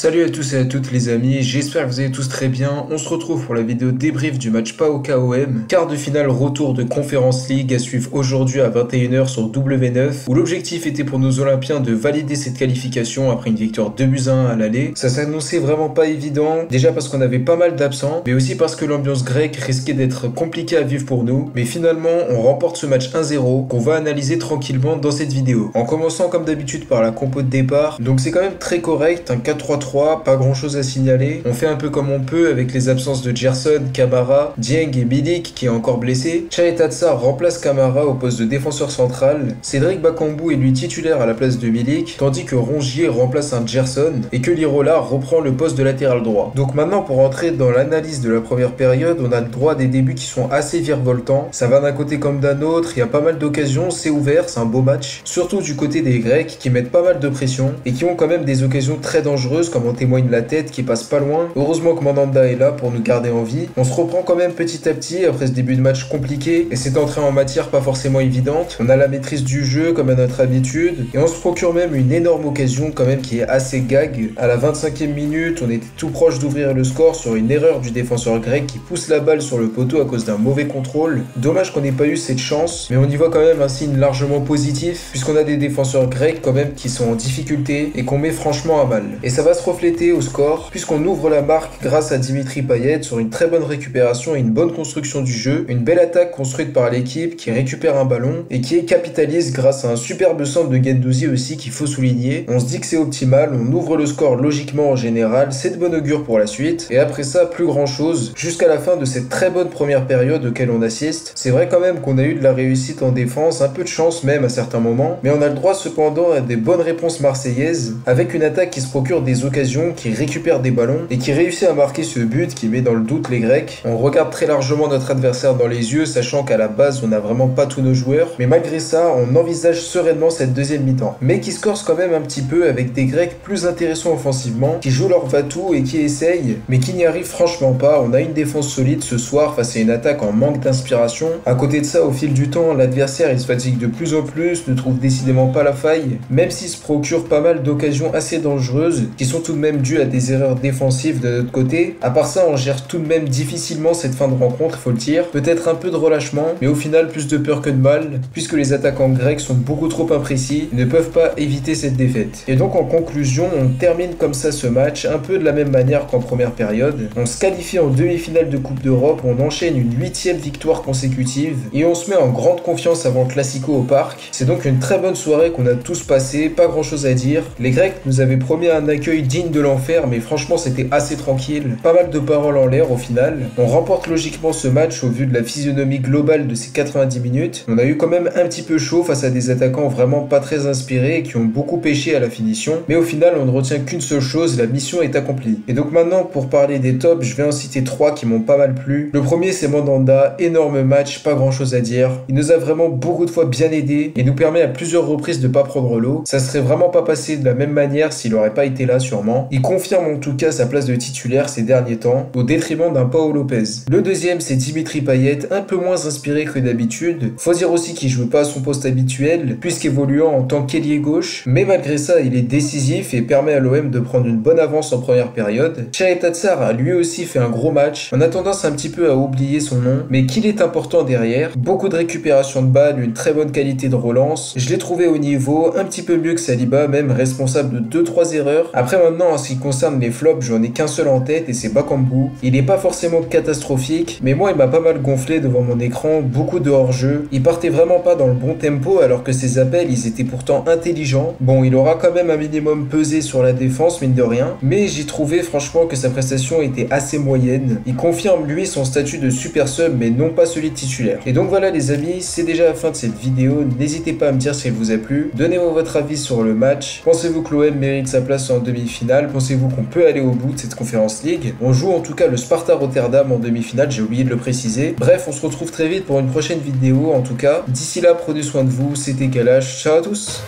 Salut à tous et à toutes les amis, j'espère que vous allez tous très bien. On se retrouve pour la vidéo débrief du match PAOK-OM, quart de finale retour de Conference League à suivre aujourd'hui à 21h sur W9, où l'objectif était pour nos Olympiens de valider cette qualification après une victoire 2-1 à l'aller. Ça s'annonçait vraiment pas évident, déjà parce qu'on avait pas mal d'absents, mais aussi parce que l'ambiance grecque risquait d'être compliquée à vivre pour nous. Mais finalement, on remporte ce match 1-0 qu'on va analyser tranquillement dans cette vidéo. En commençant comme d'habitude par la compo de départ, donc c'est quand même très correct, un 4-3-3, pas grand chose à signaler. On fait un peu comme on peut avec les absences de Gerson, Camara, Dieng et Milik qui est encore blessé. Chaetatsa remplace Camara au poste de défenseur central. Cédric Bakambu est lui titulaire à la place de Milik, tandis que Rongier remplace un Gerson et que Lirola reprend le poste de latéral droit. Donc maintenant pour entrer dans l'analyse de la première période, on a le droit à des débuts qui sont assez virevoltants. Ça va d'un côté comme d'un autre, il y a pas mal d'occasions, c'est ouvert, c'est un beau match. Surtout du côté des Grecs qui mettent pas mal de pression et qui ont quand même des occasions très dangereuses comme en témoigne la tête qui passe pas loin. Heureusement que Mandanda est là pour nous garder en vie. On se reprend quand même petit à petit après ce début de match compliqué et cette entrée en matière pas forcément évidente. On a la maîtrise du jeu comme à notre habitude et on se procure même une énorme occasion quand même qui est assez gag. À la 25e minute, on était tout proche d'ouvrir le score sur une erreur du défenseur grec qui pousse la balle sur le poteau à cause d'un mauvais contrôle. Dommage qu'on n'ait pas eu cette chance, mais on y voit quand même un signe largement positif puisqu'on a des défenseurs grecs quand même qui sont en difficulté et qu'on met franchement à mal. Et ça va se refléter au score puisqu'on ouvre la marque grâce à Dimitri Payet sur une très bonne récupération et une bonne construction du jeu, une belle attaque construite par l'équipe qui récupère un ballon et qui capitalise grâce à un superbe centre de Guendouzi aussi qu'il faut souligner. On se dit que c'est optimal, on ouvre le score logiquement en général, c'est de bon augure pour la suite et après ça plus grand chose jusqu'à la fin de cette très bonne première période auquel on assiste. C'est vrai quand même qu'on a eu de la réussite en défense, un peu de chance même à certains moments, mais on a le droit cependant à des bonnes réponses marseillaises avec une attaque qui se procure des occasions, qui récupère des ballons et qui réussit à marquer ce but qui met dans le doute les Grecs. On regarde très largement notre adversaire dans les yeux, sachant qu'à la base on n'a vraiment pas tous nos joueurs, mais malgré ça on envisage sereinement cette deuxième mi-temps, mais qui se corse quand même un petit peu avec des Grecs plus intéressants offensivement, qui jouent leur va-tout et qui essayent, mais qui n'y arrivent franchement pas. On a une défense solide ce soir face à une attaque en manque d'inspiration. À côté de ça, au fil du temps, l'adversaire il se fatigue de plus en plus, ne trouve décidément pas la faille, même s'il se procure pas mal d'occasions assez dangereuses, qui sont tout de même dues à des erreurs défensives de notre côté. À part ça, on gère tout de même difficilement cette fin de rencontre, il faut le dire. Peut-être un peu de relâchement, mais au final plus de peur que de mal, puisque les attaquants grecs sont beaucoup trop imprécis et ne peuvent pas éviter cette défaite. Et donc en conclusion, on termine comme ça ce match, un peu de la même manière qu'en première période. On se qualifie en demi-finale de Coupe d'Europe, on enchaîne une 8e victoire consécutive et on se met en grande confiance avant le Classico au Parc. C'est donc une très bonne soirée qu'on a tous passée, pas grand chose à dire. Les Grecs nous avaient promis un accueil digne de l'enfer, mais franchement c'était assez tranquille, pas mal de paroles en l'air au final. On remporte logiquement ce match au vu de la physionomie globale de ces 90 minutes. On a eu quand même un petit peu chaud face à des attaquants vraiment pas très inspirés et qui ont beaucoup pêché à la finition, mais au final on ne retient qu'une seule chose, la mission est accomplie. Et donc maintenant pour parler des tops, je vais en citer 3 qui m'ont pas mal plu. Le premier c'est Mandanda, énorme match, pas grand chose à dire. Il nous a vraiment beaucoup de fois bien aidé et nous permet à plusieurs reprises de pas prendre l'eau. Ça serait vraiment pas passé de la même manière s'il aurait pas été là sûrement. Il confirme en tout cas sa place de titulaire ces derniers temps, au détriment d'un Pau Lopez. Le deuxième c'est Dimitri Payet, un peu moins inspiré que d'habitude. Faut dire aussi qu'il joue pas à son poste habituel, puisqu'évoluant en tant qu'ailier gauche, mais malgré ça il est décisif et permet à l'OM de prendre une bonne avance en première période. Chaetatsa a lui aussi fait un gros match, on a tendance un petit peu à oublier son nom, mais qu'il est important derrière. Beaucoup de récupération de balles, une très bonne qualité de relance, je l'ai trouvé au niveau, un petit peu mieux que Saliba, même responsable de 2-3 erreurs. Après maintenant en ce qui concerne les flops, j'en ai qu'un seul en tête et c'est Bakambu. Il n'est pas forcément catastrophique, mais moi il m'a pas mal gonflé devant mon écran, beaucoup de hors-jeu. Il partait vraiment pas dans le bon tempo alors que ses appels ils étaient pourtant intelligents. Bon, il aura quand même un minimum pesé sur la défense mine de rien, mais j'ai trouvé franchement que sa prestation était assez moyenne. Il confirme lui son statut de super sub mais non pas celui de titulaire. Et donc voilà les amis, c'est déjà la fin de cette vidéo, n'hésitez pas à me dire si elle vous a plu, donnez-moi votre avis sur le match. Pensez-vous que l'OM mérite sa place en demi-finale? Pensez-vous qu'on peut aller au bout de cette Conference League? On joue en tout cas le Sparta Rotterdam en demi-finale, j'ai oublié de le préciser. Bref, on se retrouve très vite pour une prochaine vidéo en tout cas. D'ici là, prenez soin de vous, c'était Kalash, ciao à tous.